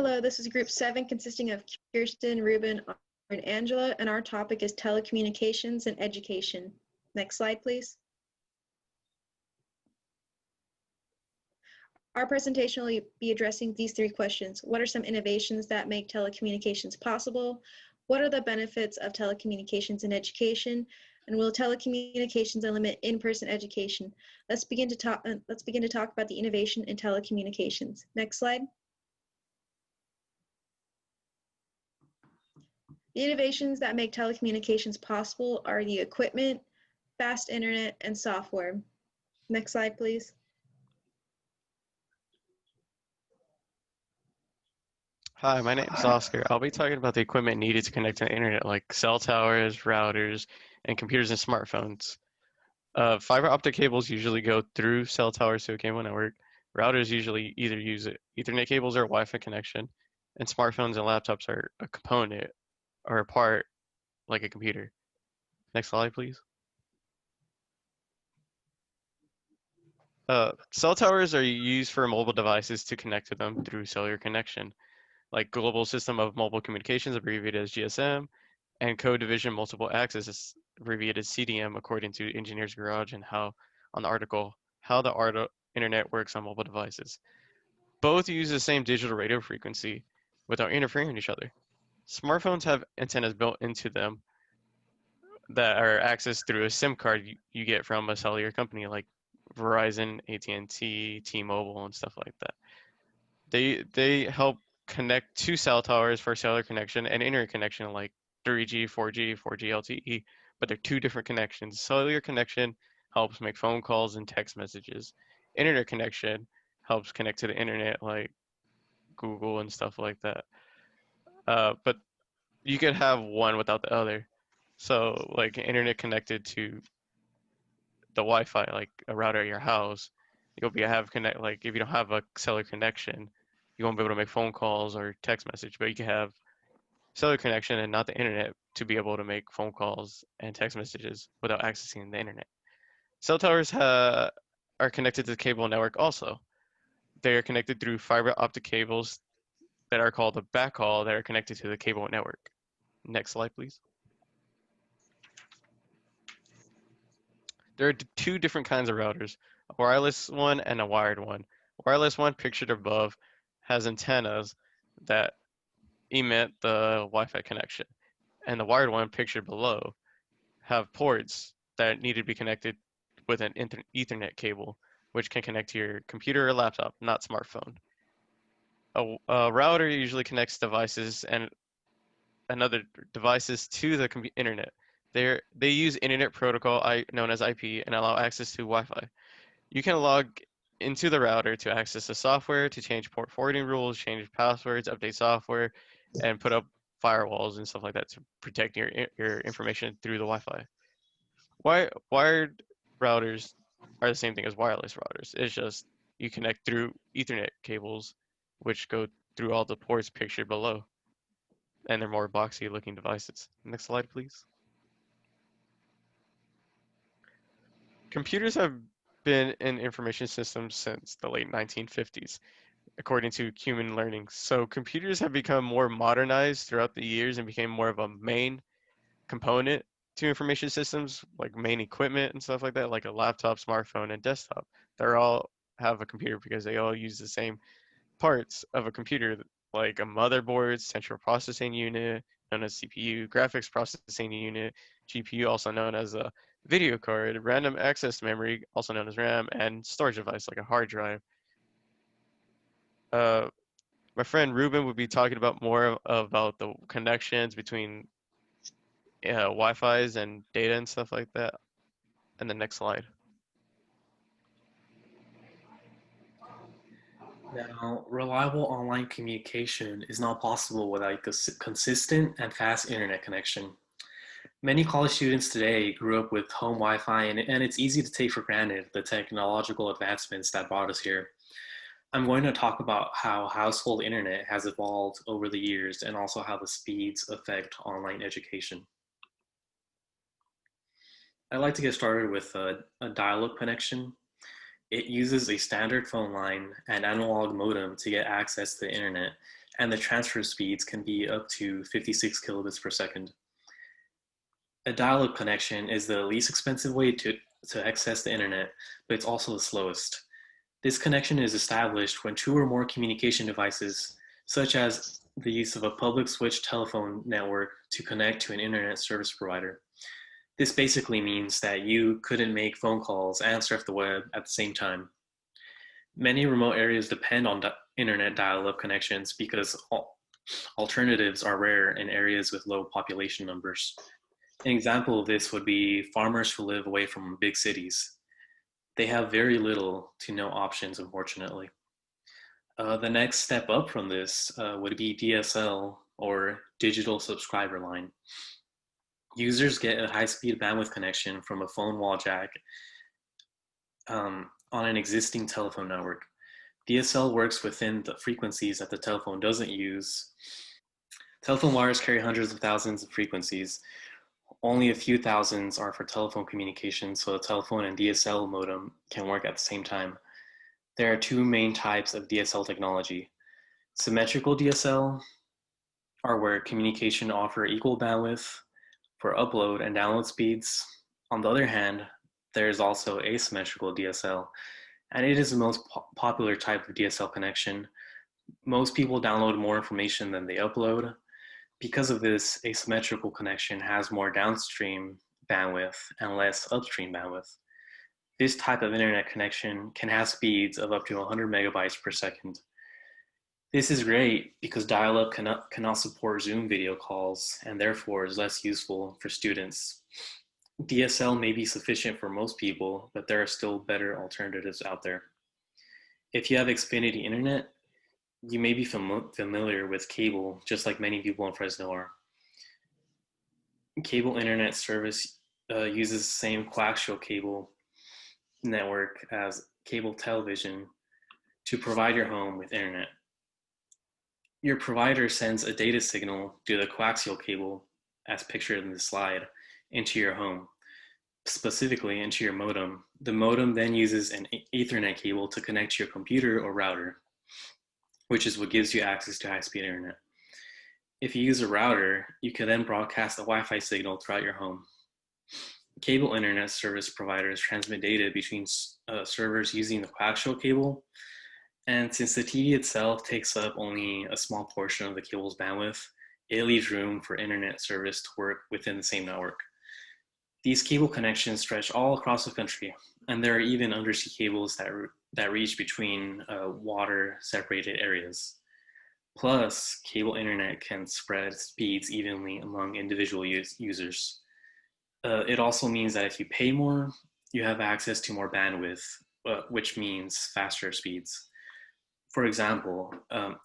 Hello, this is Group 7 consisting of Kirsten, Ruben, and Angela, and our topic is telecommunications and education. Next slide, please. Our presentation will be addressing these three questions. What are some innovations that make telecommunications possible? What are the benefits of telecommunications in education? And will telecommunications limit in-person education? Let's begin to talk about the innovation in telecommunications. Next slide. The innovations that make telecommunications possible are the equipment, fast internet, and software. Next slide, please. Hi, my name is Oscar. I'll be talking about the equipment needed to connect to the internet, like cell towers, routers, and computers and smartphones. Fiber optic cables usually go through cell towers to a cable network. Routers usually either use Ethernet cables or Wi-Fi connection, and smartphones and laptops are a component or a part like a computer. Next slide, please. Cell towers are used for mobile devices to connect to them through cellular connection, like Global System of Mobile Communications, abbreviated as GSM, and Code Division Multiple Access, abbreviated as CDM, according to Engineers Garage and how the internet works on mobile devices. Both use the same digital radio frequency without interfering with each other. Smartphones have antennas built into them that are accessed through a SIM card you get from a cellular company like Verizon, AT&T, T-Mobile, and stuff like that. They help connect to cell towers for cellular connection and internet connection like 3G, 4G, 4G LTE, but they're two different connections. Cellular connection helps make phone calls and text messages. Internet connection helps connect to the internet like Google and stuff like that. But you could have one without the other. So like internet connected to the Wi-Fi, like a router at your house, you'll be have connect like if you don't have a cellular connection, you won't be able to make phone calls or text message, but you can have cellular connection and not the internet to be able to make phone calls and text messages without accessing the internet. Cell towers are connected to the cable network also. They are connected through fiber optic cables that are called a backhaul that are connected to the cable network. Next slide, please. There are two different kinds of routers, a wireless one and a wired one. Wireless one, pictured above, has antennas that emit the Wi-Fi connection. And the wired one, pictured below, have ports that need to be connected with an Ethernet cable, which can connect to your computer or laptop, not smartphone. A router usually connects devices and another devices to the internet. They use internet protocol known as IP and allow access to Wi-Fi. You can log into the router to access the software, to change port forwarding rules, change passwords, update software, and put up firewalls and stuff like that to protect your information through the Wi-Fi. Wired routers are the same thing as wireless routers. It's just you connect through Ethernet cables, which go through all the ports pictured below, and they're more boxy looking devices. Next slide, please. Computers have been in information systems since the late 1950s, according to human learning. So computers have become more modernized throughout the years and became more of a main component to information systems, like main equipment and stuff like that, like a laptop, smartphone, and desktop. They all have a computer because they all use the same parts of a computer, like a motherboard, central processing unit, known as CPU, graphics processing unit, GPU, also known as a video card, random access memory, also known as RAM, and storage device like a hard drive. My friend Ruben would be talking about more about the connections between Wi-Fi's and data and stuff like that. And the next slide. Now, reliable online communication is not possible without a consistent and fast internet connection. Many college students today grew up with home Wi-Fi, and it's easy to take for granted the technological advancements that brought us here. I'm going to talk about how household internet has evolved over the years and also how the speeds affect online education. I'd like to get started with a dial-up connection. It uses a standard phone line and analog modem to get access to the internet, and the transfer speeds can be up to 56 kilobits per second. A dial-up connection is the least expensive way to access the internet, but it's also the slowest. This connection is established when two or more communication devices, such as the use of a public switch telephone network, to connect to an internet service provider. This basically means that you couldn't make phone calls and surf the web at the same time. Many remote areas depend on internet dial-up connections because alternatives are rare in areas with low population numbers. An example of this would be farmers who live away from big cities. They have very little to no options, unfortunately. The next step up from this would be DSL, or digital subscriber line. Users get a high-speed bandwidth connection from a phone wall jack on an existing telephone network. DSL works within the frequencies that the telephone doesn't use. Telephone wires carry hundreds of thousands of frequencies. Only a few thousands are for telephone communication, so a telephone and DSL modem can work at the same time. There are two main types of DSL technology. Symmetrical DSL are where communication offer equal bandwidth for upload and download speeds. On the other hand, there is also asymmetrical DSL, and it is the most popular type of DSL connection. Most people download more information than they upload. Because of this, asymmetrical connection has more downstream bandwidth and less upstream bandwidth. This type of internet connection can have speeds of up to 100 megabytes per second. This is great because dial-up cannot support Zoom video calls and therefore is less useful for students. DSL may be sufficient for most people, but there are still better alternatives out there. If you have Xfinity Internet, you may be familiar with cable, just like many people in Fresno are. Cable internet service uses the same coaxial cable network as cable television to provide your home with internet. Your provider sends a data signal through the coaxial cable, as pictured in the slide, into your home, specifically into your modem. The modem then uses an Ethernet cable to connect to your computer or router, which is what gives you access to high-speed internet. If you use a router, you can then broadcast a Wi-Fi signal throughout your home. Cable internet service providers transmit data between servers using the coaxial cable, and since the TV itself takes up only a small portion of the cable's bandwidth, it leaves room for internet service to work within the same network. These cable connections stretch all across the country, and there are even undersea cables that reach between water-separated areas. Plus, cable internet can spread speeds evenly among individual users. It also means that if you pay more, you have access to more bandwidth, which means faster speeds. For example,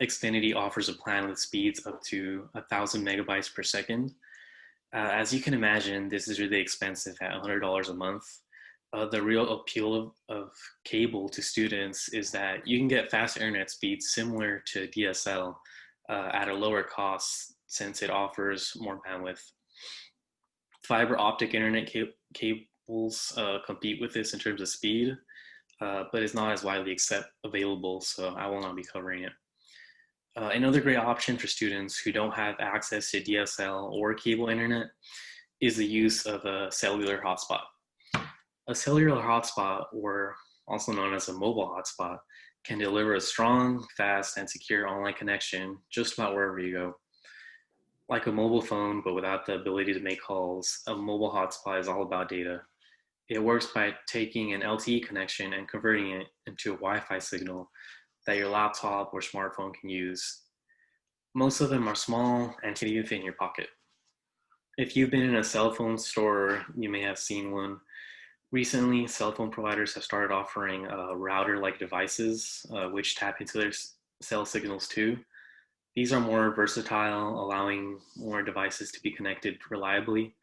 Xfinity offers a plan with speeds up to 1,000 megabytes per second. As you can imagine, this is really expensive at $100 a month. The real appeal of cable to students is that you can get fast internet speeds similar to DSL at a lower cost since it offers more bandwidth. Fiber optic internet cables compete with this in terms of speed, but it's not as widely available, so I will not be covering it. Another great option for students who don't have access to DSL or cable internet is the use of a cellular hotspot. A cellular hotspot, or also known as a mobile hotspot, can deliver a strong, fast, and secure online connection just about wherever you go. Like a mobile phone, but without the ability to make calls, a mobile hotspot is all about data. It works by taking an LTE connection and converting it into a Wi-Fi signal that your laptop or smartphone can use. Most of them are small and can even fit in your pocket. If you've been in a cell phone store, you may have seen one. Recently, cell phone providers have started offering router-like devices, which tap into their cell signals too. These are more versatile, allowing more devices to be connected reliably.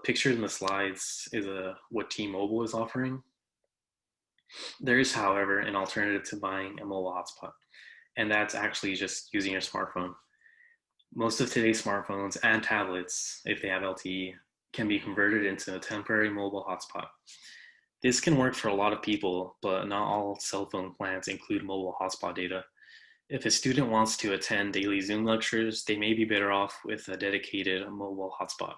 Pictured in the slides is what T-Mobile is offering. There is, however, an alternative to buying a mobile hotspot, and that's actually just using your smartphone. Most of today's smartphones and tablets, if they have LTE, can be converted into a temporary mobile hotspot. This can work for a lot of people, but not all cell phone plans include mobile hotspot data. If a student wants to attend daily Zoom lectures, they may be better off with a dedicated mobile hotspot.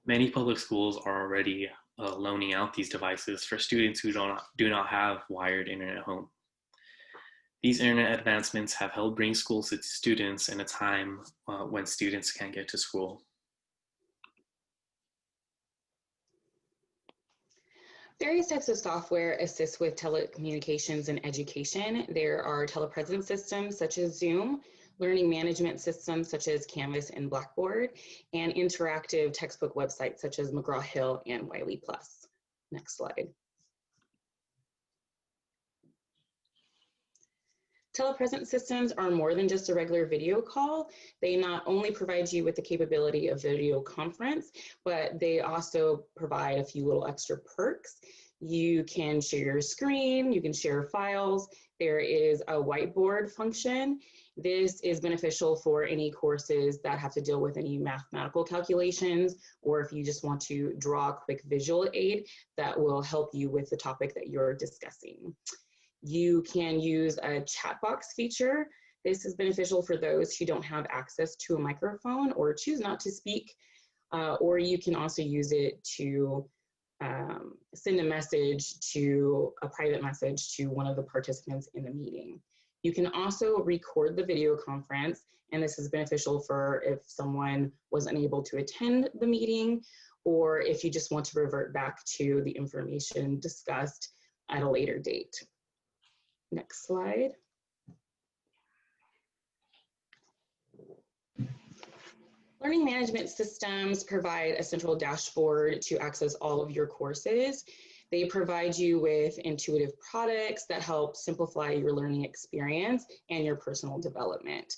Many public schools are already loaning out these devices for students who do not have wired internet at home. These internet advancements have helped bring schools to students in a time when students can't get to school. Various types of software assist with telecommunications and education. There are telepresence systems such as Zoom, learning management systems such as Canvas and Blackboard, and interactive textbook websites such as McGraw-Hill and Wiley+. Next slide. Telepresence systems are more than just a regular video call. They not only provide you with the capability of video conference, but they also provide a few little extra perks. You can share your screen, you can share files. There is a whiteboard function. This is beneficial for any courses that have to deal with any mathematical calculations, or if you just want to draw a quick visual aid that will help you with the topic that you're discussing. You can use a chat box feature. This is beneficial for those who don't have access to a microphone or choose not to speak, or you can also use it to send a message to a private message to one of the participants in the meeting. You can also record the video conference, and this is beneficial for if someone was unable to attend the meeting, or if you just want to revert back to the information discussed at a later date. Next slide. Learning management systems provide a central dashboard to access all of your courses. They provide you with intuitive products that help simplify your learning experience and your personal development.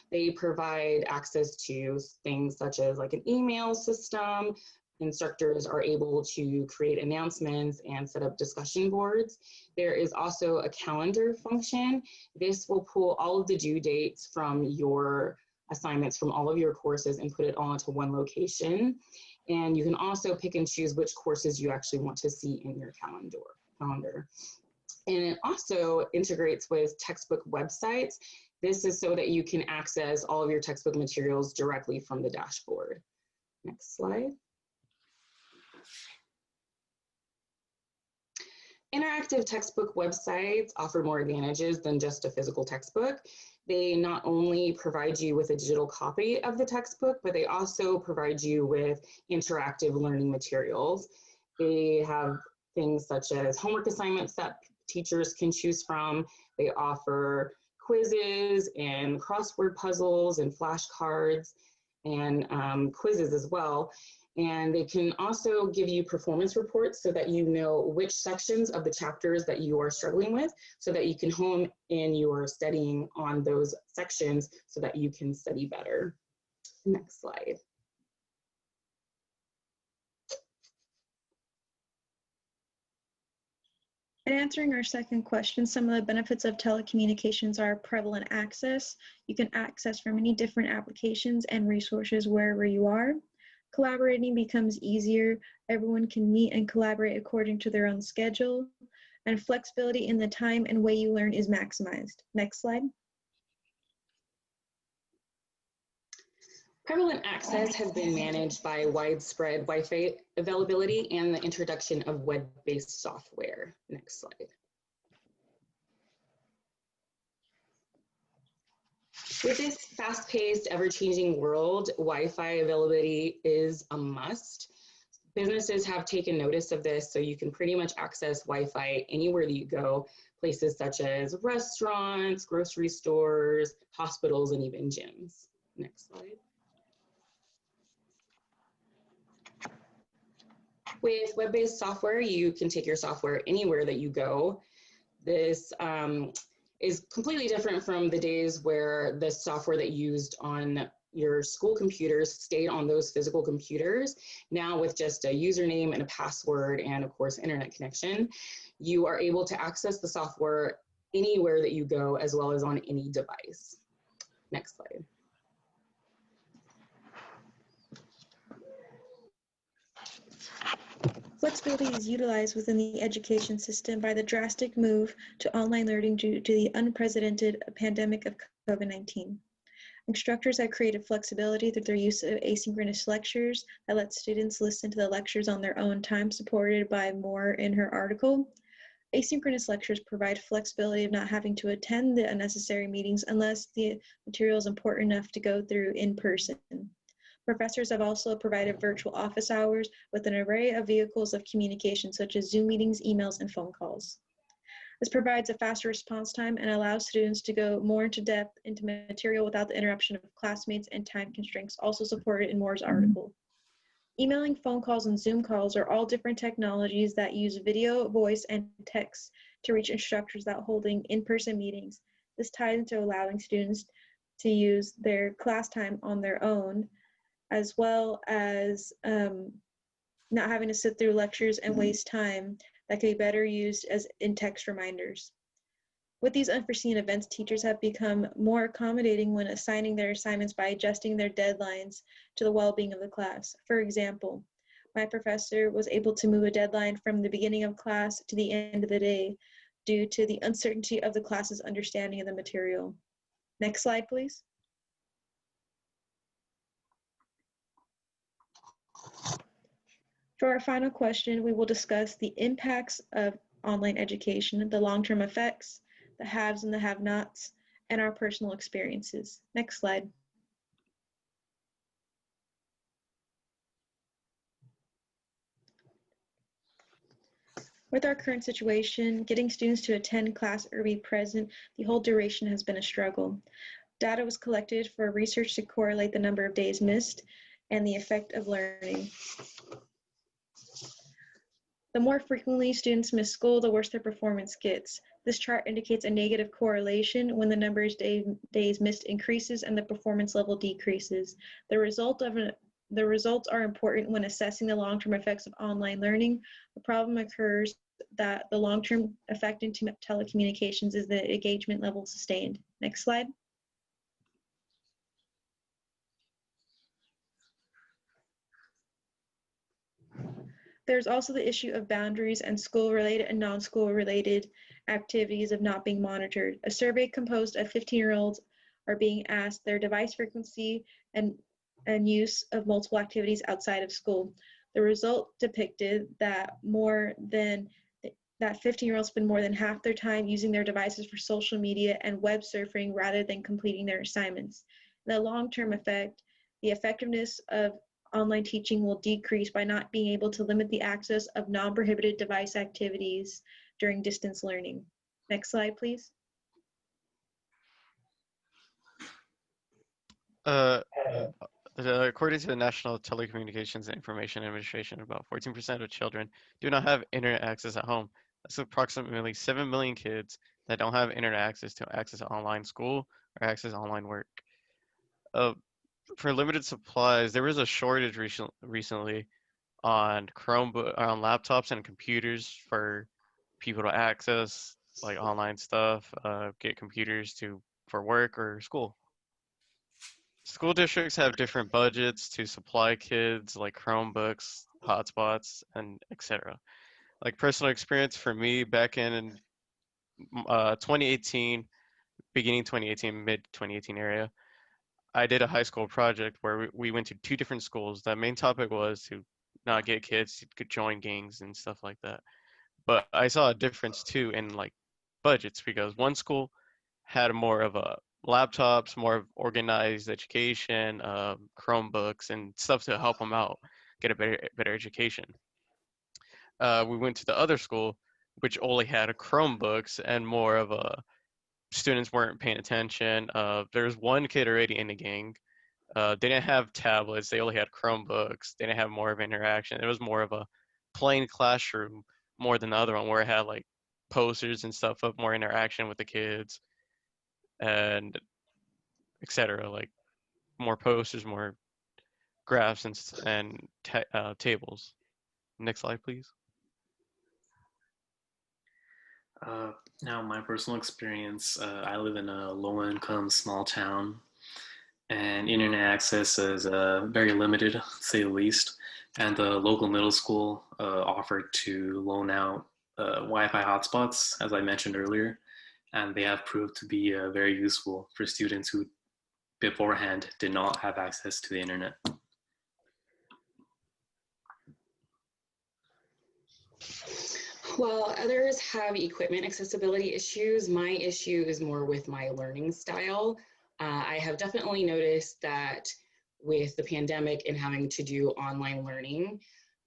They provide access to things such as like an email system. Instructors are able to create announcements and set up discussion boards. There is also a calendar function. This will pull all of the due dates from your assignments from all of your courses and put it all into one location. And you can also pick and choose which courses you actually want to see in your calendar. And it also integrates with textbook websites. This is so that you can access all of your textbook materials directly from the dashboard. Next slide. Interactive textbook websites offer more advantages than just a physical textbook. They not only provide you with a digital copy of the textbook, but they also provide you with interactive learning materials. They have things such as homework assignments that teachers can choose from. They offer quizzes and crossword puzzles and flashcards and quizzes as well. And they can also give you performance reports so that you know which sections of the chapters that you are struggling with, so that you can hone in your studying on those sections so that you can study better. Next slide. In answering our second question, some of the benefits of telecommunications are prevalent access. You can access from many different applications and resources wherever you are. Collaborating becomes easier. Everyone can meet and collaborate according to their own schedule. And flexibility in the time and way you learn is maximized. Next slide. Prevalent access has been managed by widespread Wi-Fi availability and the introduction of web-based software. Next slide. With this fast-paced, ever-changing world, Wi-Fi availability is a must. Businesses have taken notice of this, so you can pretty much access Wi-Fi anywhere that you go, places such as restaurants, grocery stores, hospitals, and even gyms. Next slide. With web-based software, you can take your software anywhere that you go. This is completely different from the days where the software that you used on your school computers stayed on those physical computers. Now with just a username and a password and of course internet connection, you are able to access the software anywhere that you go as well as on any device. Next slide. Flexibility is utilized within the education system by the drastic move to online learning due to the unprecedented pandemic of COVID-19. Instructors have created flexibility through their use of asynchronous lectures that let students listen to the lectures on their own time, supported by Moore in her article. Asynchronous lectures provide flexibility of not having to attend the unnecessary meetings unless the material is important enough to go through in person. Professors have also provided virtual office hours with an array of vehicles of communication such as Zoom meetings, emails, and phone calls. This provides a faster response time and allows students to go more into depth into material without the interruption of classmates and time constraints, also supported in Moore's article. Emailing, phone calls, and Zoom calls are all different technologies that use video, voice, and text to reach instructors without holding in-person meetings. This ties into allowing students to use their class time on their own, as well as not having to sit through lectures and waste time that could be better used as in-text reminders. With these unforeseen events, teachers have become more accommodating when assigning their assignments by adjusting their deadlines to the well-being of the class. For example, my professor was able to move a deadline from the beginning of class to the end of the day due to the uncertainty of the class's understanding of the material. Next slide, please. For our final question, we will discuss the impacts of online education, the long-term effects, the haves and the have-nots, and our personal experiences. Next slide. With our current situation, getting students to attend class or be present the whole duration has been a struggle. Data was collected for research to correlate the number of days missed and the effect of learning. The more frequently students miss school, the worse their performance gets. This chart indicates a negative correlation when the number of days missed increases and the performance level decreases. The results are important when assessing the long-term effects of online learning. The problem occurs that the long-term effect in telecommunications is the engagement level sustained. Next slide. There's also the issue of boundaries and school-related and non-school-related activities of not being monitored. A survey composed of 15-year-olds are being asked their device frequency and use of multiple activities outside of school. The result depicted that 15-year-olds spend more than half their time using their devices for social media and web surfing rather than completing their assignments. In the long-term effect, the effectiveness of online teaching will decrease by not being able to limit the access of non-prohibited device activities during distance learning. Next slide, please. According to the National Telecommunications and Information Administration, about 14% of children do not have internet access at home. That's approximately 7 million kids that don't have internet access to access online school or access online work. For limited supplies, there was a shortage recently on on laptops and computers for people to access like online stuff, get computers for work or school. School districts have different budgets to supply kids like Chromebooks, hotspots, and etc. Like personal experience for me back in 2018, beginning 2018, mid 2018 area, I did a high school project where we went to 2 different schools. The main topic was to not get kids to join gangs and stuff like that. But I saw a difference too in like budgets because one school had more of a laptops, more of organized education, Chromebooks and stuff to help them out get a better education. We went to the other school, which only had Chromebooks and more of a students weren't paying attention. There's one kid already in the gang. They didn't have tablets. They only had Chromebooks. They didn't have more of interaction. It was more of a plain classroom more than the other one where it had like posters and stuff of more interaction with the kids and etc. Like more posters, more graphs and tables. Next slide, please. Now, my personal experience, I live in a low-income small town, and internet access is very limited, to say the least. And the local middle school offered to loan out Wi-Fi hotspots, as I mentioned earlier, and they have proved to be very useful for students who beforehand did not have access to the internet. While others have equipment accessibility issues, my issue is more with my learning style. I have definitely noticed that with the pandemic and having to do online learning,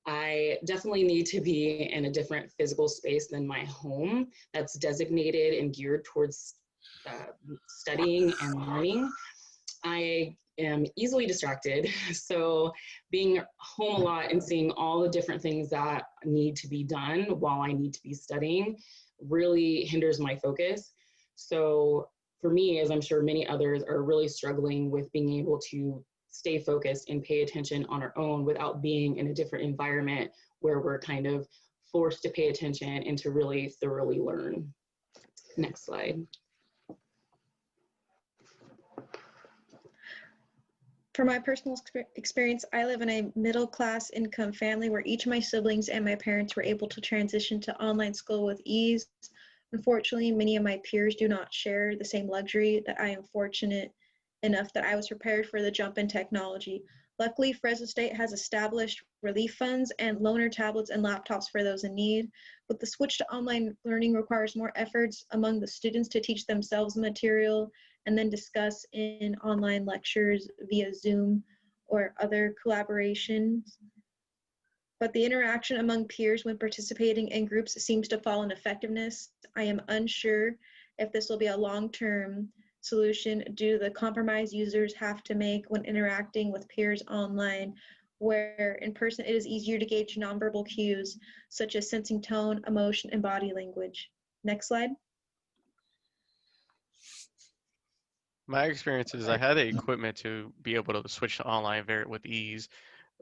I definitely need to be in a different physical space than my home that's designated and geared towards studying and learning. I am easily distracted. So being home a lot and seeing all the different things that need to be done while I need to be studying really hinders my focus. So for me, as I'm sure many others are really struggling with being able to stay focused and pay attention on our own without being in a different environment where we're kind of forced to pay attention and to really thoroughly learn. Next slide. For my personal experience, I live in a middle-class income family where each of my siblings and my parents were able to transition to online school with ease. Unfortunately, many of my peers do not share the same luxury that I am fortunate enough that I was prepared for the jump in technology. Luckily, Fresno State has established relief funds and loaner tablets and laptops for those in need. But the switch to online learning requires more efforts among the students to teach themselves the material and then discuss in online lectures via Zoom or other collaborations. But the interaction among peers when participating in groups seems to fall in effectiveness. I am unsure if this will be a long-term solution due to the compromise users have to make when interacting with peers online, where in person it is easier to gauge nonverbal cues such as sensing tone, emotion, and body language. Next slide. My experience is I had the equipment to be able to switch to online with ease,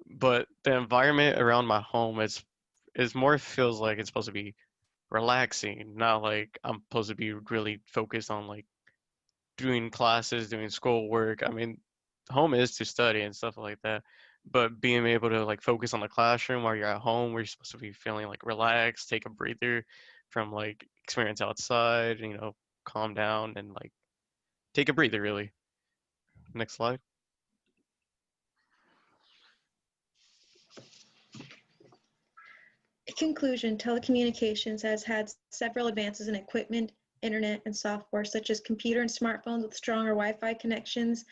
but the environment around my home is more feels like it's supposed to be relaxing, not like I'm supposed to be really focused on like doing classes, doing schoolwork. I mean, home is to study and stuff like that, but being able to like focus on the classroom while you're at home, where you're supposed to be feeling like relaxed, take a breather from like experience outside, calm down and like take a breather really. Next slide. In conclusion, telecommunications has had several advances in equipment, internet, and software, such as computer and smartphones with stronger Wi-Fi connections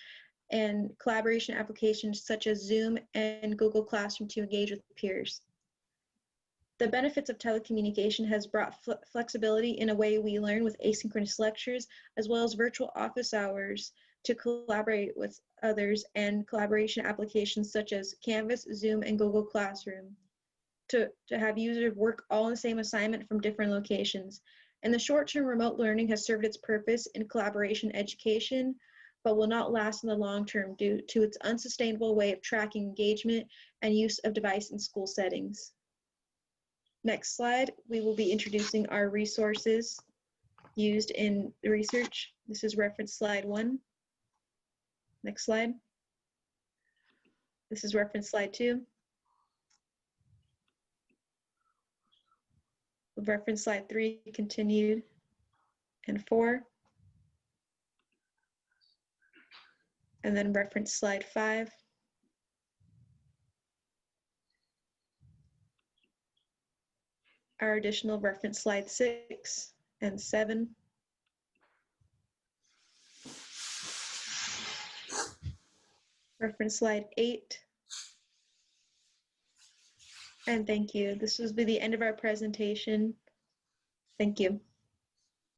and collaboration applications such as Zoom and Google Classroom to engage with peers. The benefits of telecommunication has brought flexibility in a way we learn with asynchronous lectures, as well as virtual office hours to collaborate with others and collaboration applications such as Canvas, Zoom, and Google Classroom to have users work all in the same assignment from different locations. In the short term, remote learning has served its purpose in collaboration education, but will not last in the long term due to its unsustainable way of tracking engagement and use of device in school settings. Next slide, we will be introducing our resources used in the research. This is reference slide 1. Next slide. This is reference slide 2. Reference slide 3 continued, and 4. And then reference slide 5. Our additional reference slide 6 and 7. Reference slide 8. And thank you. This will be the end of our presentation. Thank you.